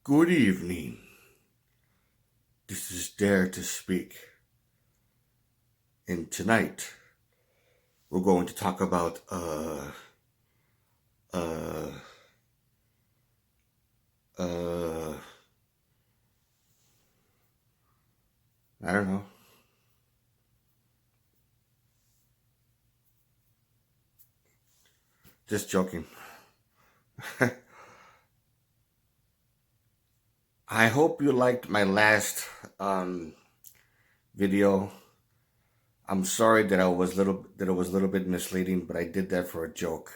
Good evening. This is Dare to Speak. And tonight we're going to talk about uh uh I don't know. Just joking. I hope you liked my last video. I'm sorry that it was a little bit misleading, but I did that for a joke.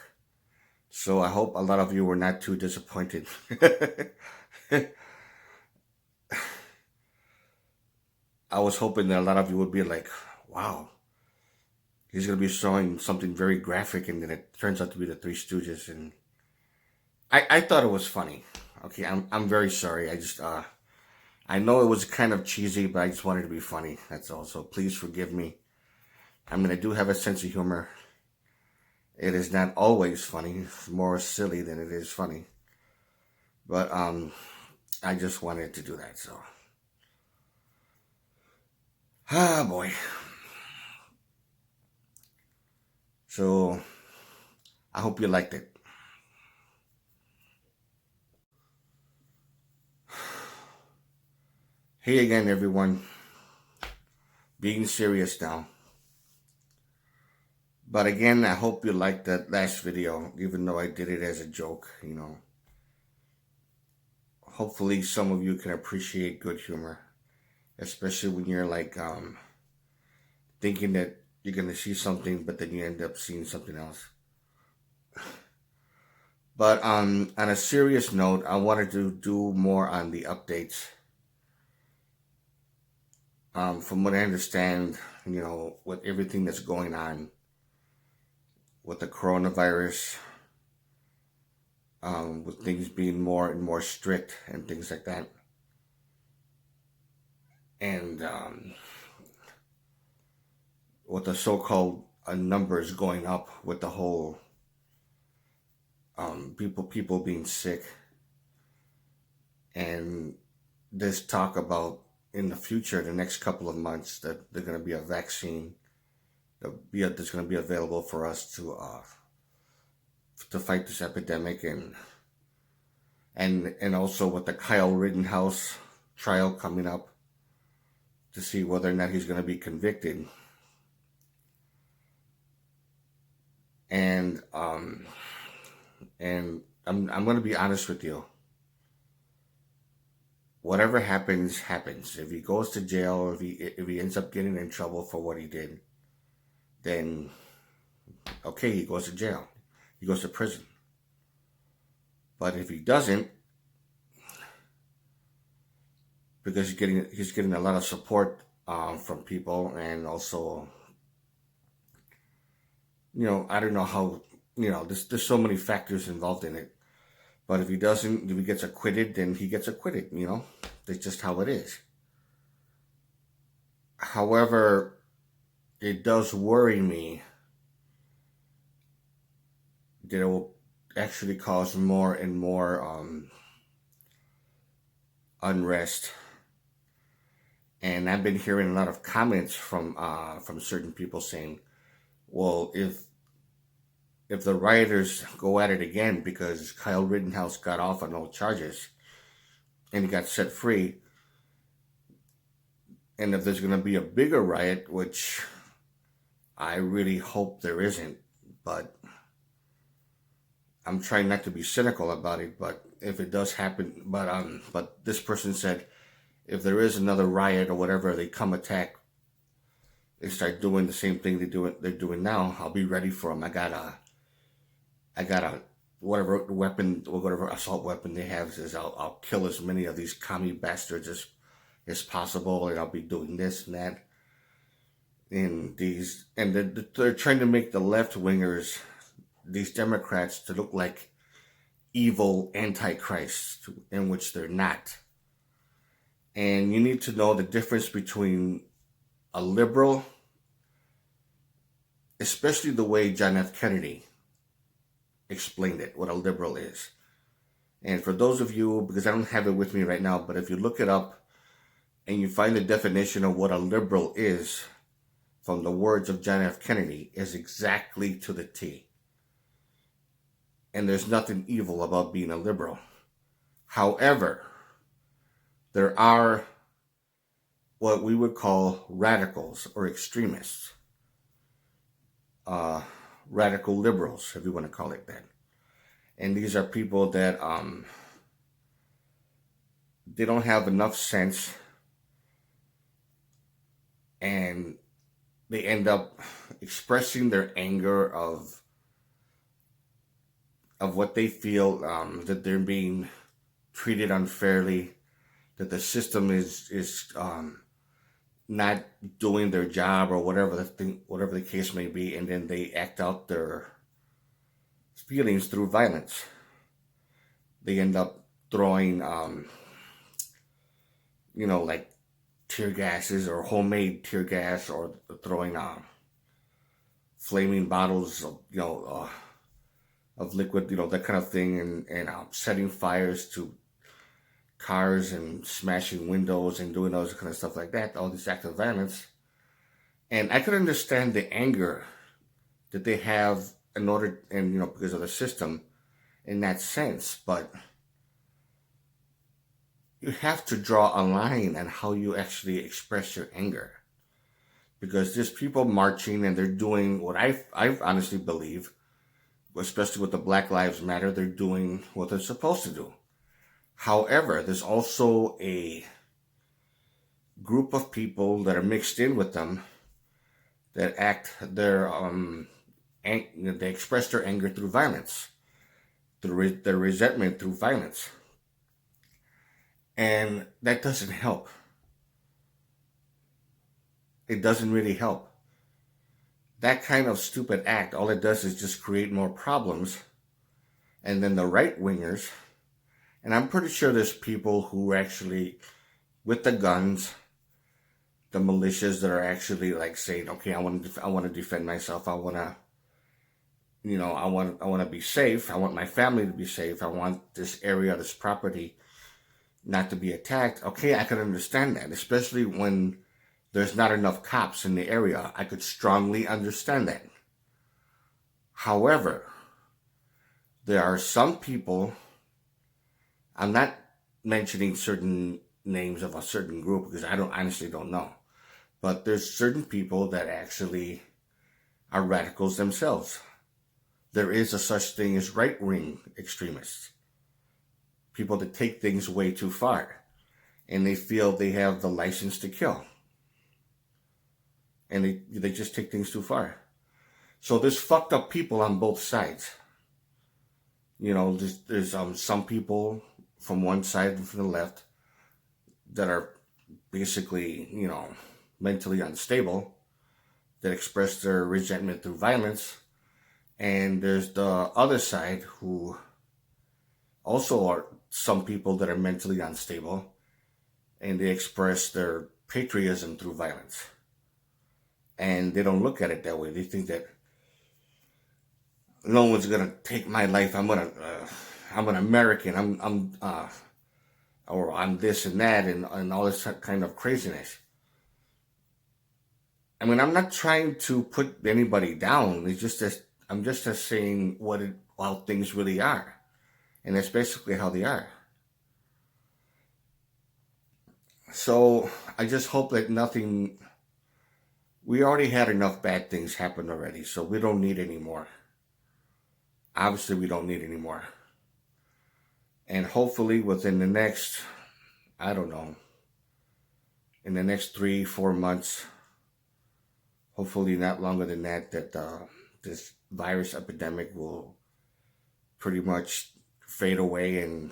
So I hope a lot of you were not too disappointed. I was hoping that a lot of you would be like, wow, he's gonna be showing something very graphic, and then it turns out to be the Three Stooges, and I thought it was funny. Okay, I'm very sorry. I know it was kind of cheesy, but I just wanted to be funny. That's all. So please forgive me. I mean, I do have a sense of humor. It is not always funny. It's more silly than it is funny. But I just wanted to do that. So boy. So I hope you liked it. Hey again, everyone. Being serious now. But again, I hope you liked that last video, even though I did it as a joke, Hopefully some of you can appreciate good humor, especially when you're like thinking that you're gonna see something, but then you end up seeing something else. But on a serious note, I wanted to do more on the updates. From what I understand, with everything that's going on with the coronavirus, with things being more and more strict and things like that. And with the so-called numbers going up with the whole people being sick, and this talk about in the future, the next couple of months, that there's going to be a vaccine that's going to be available for us to fight this epidemic, and also with the Kyle Rittenhouse trial coming up to see whether or not he's going to be convicted. And I'm going to be honest with you. Whatever happens, happens. If he goes to jail, or if he ends up getting in trouble for what he did, then okay, he goes to jail. He goes to prison. But if he doesn't, because he's getting a lot of support from people, and also, I don't know how, there's so many factors involved in it. But if he gets acquitted, then he gets acquitted. That's just how it is. However, it does worry me that it will actually cause more and more unrest. And I've been hearing a lot of comments from certain people saying, "Well, if the rioters go at it again because Kyle Rittenhouse got off on no charges and he got set free, and if there's going to be a bigger riot, which I really hope there isn't, but I'm trying not to be cynical about it, but if it does happen, but this person said if there is another riot or whatever, they come attack and start doing the same thing they're doing now, I'll be ready for them. I got a whatever weapon or whatever assault weapon they have, says I'll kill as many of these commie bastards as possible, and I'll be doing this and that. And they're trying to make the left wingers, these Democrats, to look like evil antichrists, in which they're not. And you need to know the difference between a liberal, especially the way John F. Kennedy explained it, what a liberal is. And for those of you, because I don't have it with me right now, but if you look it up and you find the definition of what a liberal is from the words of John F. Kennedy, is exactly to the T. And there's nothing evil about being a liberal. However, there are what we would call radicals or extremists, radical liberals, if you want to call it that. And these are people that they don't have enough sense, and they end up expressing their anger of what they feel, that they're being treated unfairly, that the system is not doing their job, or whatever the case may be, and then they act out their feelings through violence. They end up throwing, like tear gases or homemade tear gas, or throwing flaming bottles of liquid, that kind of thing, and setting fires to cars and smashing windows and doing all this kind of stuff like that, all these acts of violence. And I could understand the anger that they have because of the system in that sense, but you have to draw a line on how you actually express your anger. Because there's people marching and they're doing what I honestly believe, especially with the Black Lives Matter, they're doing what they're supposed to do. However, there's also a group of people that are mixed in with them that they express their anger through violence, through their resentment through violence. And that doesn't help. It doesn't really help. That kind of stupid act, all it does is just create more problems. And then the right wingers, and I'm pretty sure there's people who actually, with the guns, the militias that are actually like saying, okay, I want to defend myself. I want to be safe. I want my family to be safe. I want this area, this property, not to be attacked. Okay, I can understand that, especially when there's not enough cops in the area. I could strongly understand that. However, there are some people, I'm not mentioning certain names of a certain group because I honestly don't know, but there's certain people that actually are radicals themselves. There is a such thing as right-wing extremists. People that take things way too far, and they feel they have the license to kill. And they just take things too far. So there's fucked up people on both sides. There's some people from one side and from the left that are basically, mentally unstable, that express their resentment through violence. And there's the other side who also are some people that are mentally unstable, and they express their patriotism through violence. And they don't look at it that way. They think that no one's gonna take my life. I'm an American. Or I'm this and that, and all this kind of craziness. I mean, I'm not trying to put anybody down. It's just that I'm just saying how things really are, and that's basically how they are. So I just hope that nothing. We already had enough bad things happen already, so we don't need any more. Obviously, we don't need any more. And hopefully within the next, I don't know, in the next 3-4 months, hopefully not longer than that, this virus epidemic will pretty much fade away and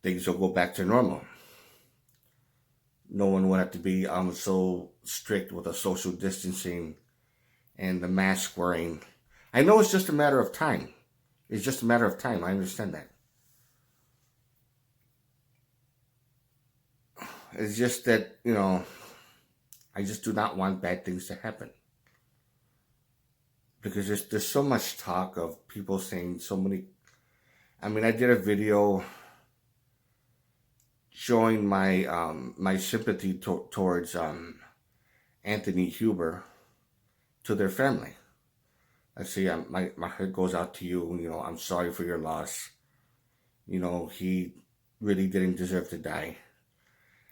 things will go back to normal. No one will have to be so strict with the social distancing and the mask wearing. I know it's just a matter of time. It's just a matter of time. I understand that. It's just that, I just do not want bad things to happen. Because there's so much talk of people saying so many I mean, I did a video showing my sympathy towards Anthony Huber to their family. I say, my heart goes out to you. You know, I'm sorry for your loss. You know, he really didn't deserve to die.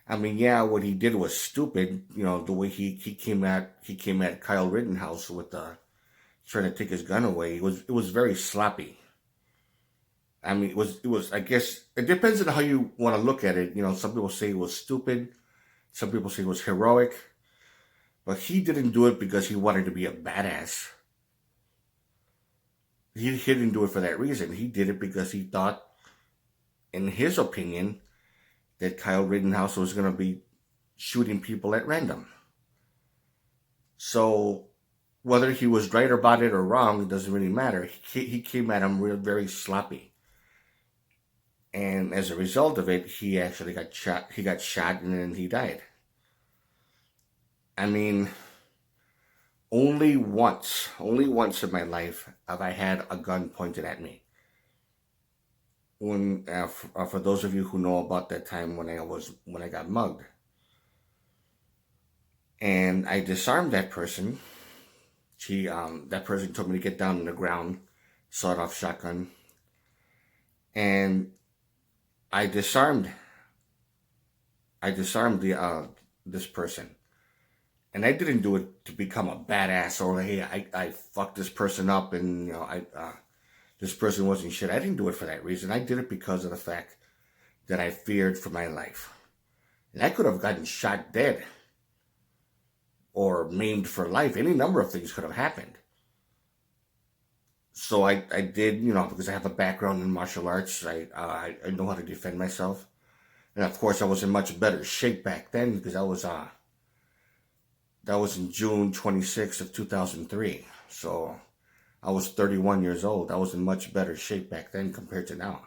I mean, yeah, what he did was stupid. You know, the way he came at Kyle Rittenhouse with trying to take his gun away. It was very sloppy. I mean, it was. I guess it depends on how you want to look at it. You know, some people say it was stupid. Some people say it was heroic. But he didn't do it because he wanted to be a badass. He didn't do it for that reason. He did it because he thought, in his opinion, that Kyle Rittenhouse was going to be shooting people at random. So whether he was right about it or wrong, it doesn't really matter. He came at him very sloppy. And as a result of it, he actually got shot. He got shot and then he died. I mean, only once in my life have I had a gun pointed at me. For those of you who know about that time when I got mugged, and I disarmed that person. That person told me to get down on the ground, sawed-off shotgun, and I disarmed this person. And I didn't do it to become a badass or hey, I fucked this person up and this person wasn't shit. I didn't do it for that reason. I did it because of the fact that I feared for my life. And I could have gotten shot dead or maimed for life. Any number of things could have happened. So I did, because I have a background in martial arts, I know how to defend myself. And of course, I was in much better shape back then because that was in June 26th of 2003. So I was 31 years old. I was in much better shape back then compared to now.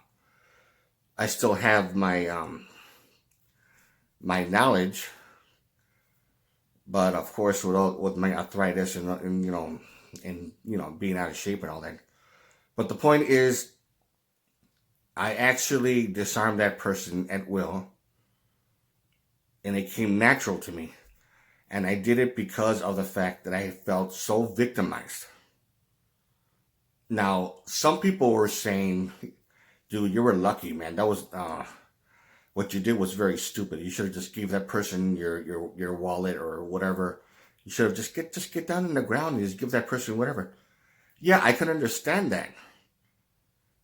I still have my knowledge, but of course with my arthritis and being out of shape and all that. But the point is, I actually disarmed that person at will, and it came natural to me. And I did it because of the fact that I felt so victimized. Now, some people were saying, dude, you were lucky, man. That was, what you did was very stupid. You should have just gave that person your wallet or whatever. You should have just get down on the ground and just give that person whatever. Yeah, I can understand that.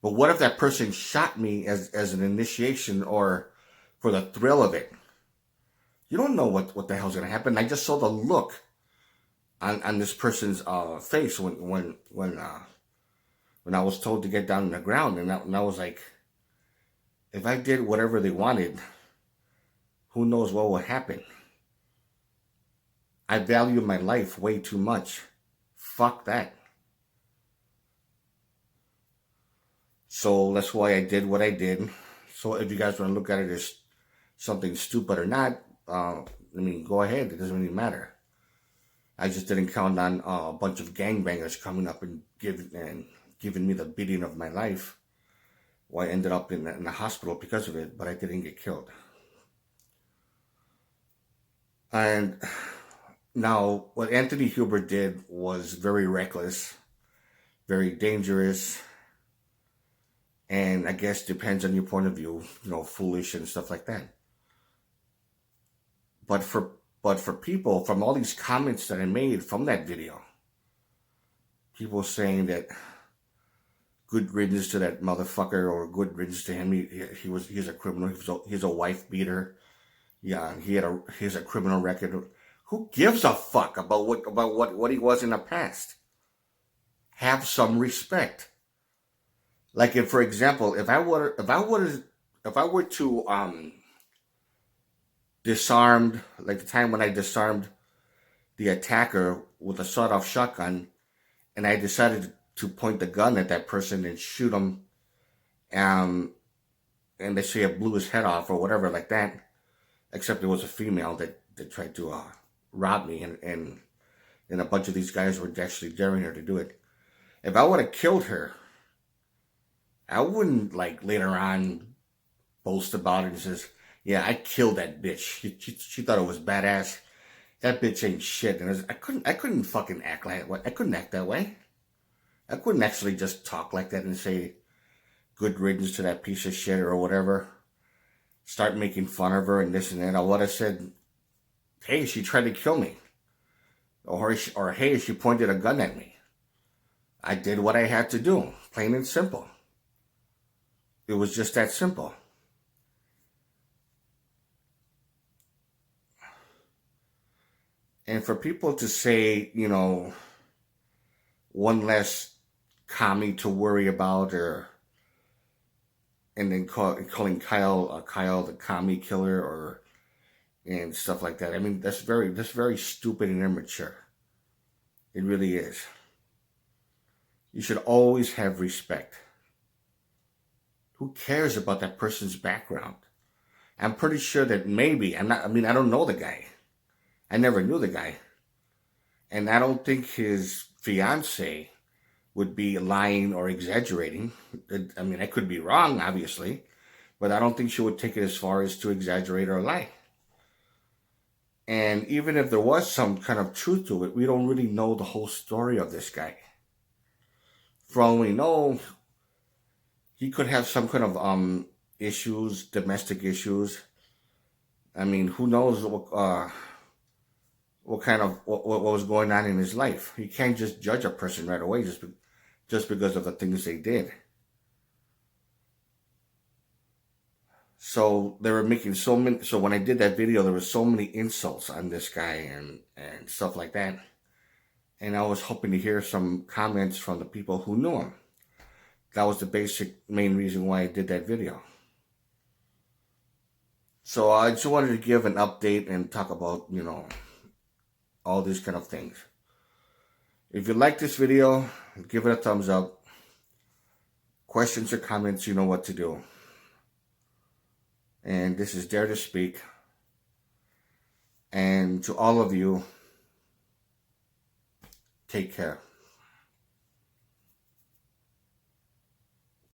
But what if that person shot me as an initiation or for the thrill of it? You don't know what the hell's gonna happen. I just saw the look on this person's face when I was told to get down on the ground, and I was like, if I did whatever they wanted, who knows what would happen? I value my life way too much. Fuck that. So that's why I did what I did. So if you guys want to look at it as something stupid or not, go ahead. It doesn't really matter. I just didn't count on a bunch of gangbangers coming up and giving me the beating of my life. Well, I ended up in the hospital because of it, but I didn't get killed. And now, what Anthony Huber did was very reckless, very dangerous, and I guess depends on your point of view, foolish and stuff like that. But for people, from all these comments that I made from that video, people saying that good riddance to that motherfucker or good riddance to him. He's a criminal. He's a wife beater. Yeah, he has a criminal record. Who gives a fuck about what he was in the past? Have some respect. Like for example, if I were to disarmed, like the time when I disarmed the attacker with a sawed-off shotgun, and I decided to point the gun at that person and shoot him, and they say I blew his head off or whatever like that, except it was a female that tried to rob me, and a bunch of these guys were actually daring her to do it. If I would have killed her, I wouldn't like later on boast about it and says, "Yeah, I killed that bitch. She thought it was badass. That bitch ain't shit." And I couldn't fucking act like I couldn't act that way. I couldn't actually just talk like that and say good riddance to that piece of shit or whatever. Start making fun of her and this and that. I would have said, "Hey, she tried to kill me," or "Hey, she pointed a gun at me." I did what I had to do, plain and simple. It was just that simple. And for people to say, one less commie to worry about, or and then calling Kyle the commie killer, or and stuff like that. I mean, that's very stupid and immature. It really is. You should always have respect. Who cares about that person's background? I'm pretty sure that maybe I'm not. I mean, I don't know the guy. I never knew the guy, and I don't think his fiance would be lying or exaggerating. I mean, I could be wrong, obviously, but I don't think she would take it as far as to exaggerate or lie. And even if there was some kind of truth to it, we don't really know the whole story of this guy. For all we know, he could have some kind of issues, domestic issues. I mean, who knows what kind of what was going on in his life. You can't just judge a person right away just because of the things they did. So they were making so many. So when I did that video, there were so many insults on this guy and stuff like that. And I was hoping to hear some comments from the people who knew him. That was the basic main reason why I did that video. So I just wanted to give an update and talk about, all these kind of things. If you like this video, give it a thumbs up. Questions or comments, you know what to do. And this is Dare to Speak. And to all of you, take care.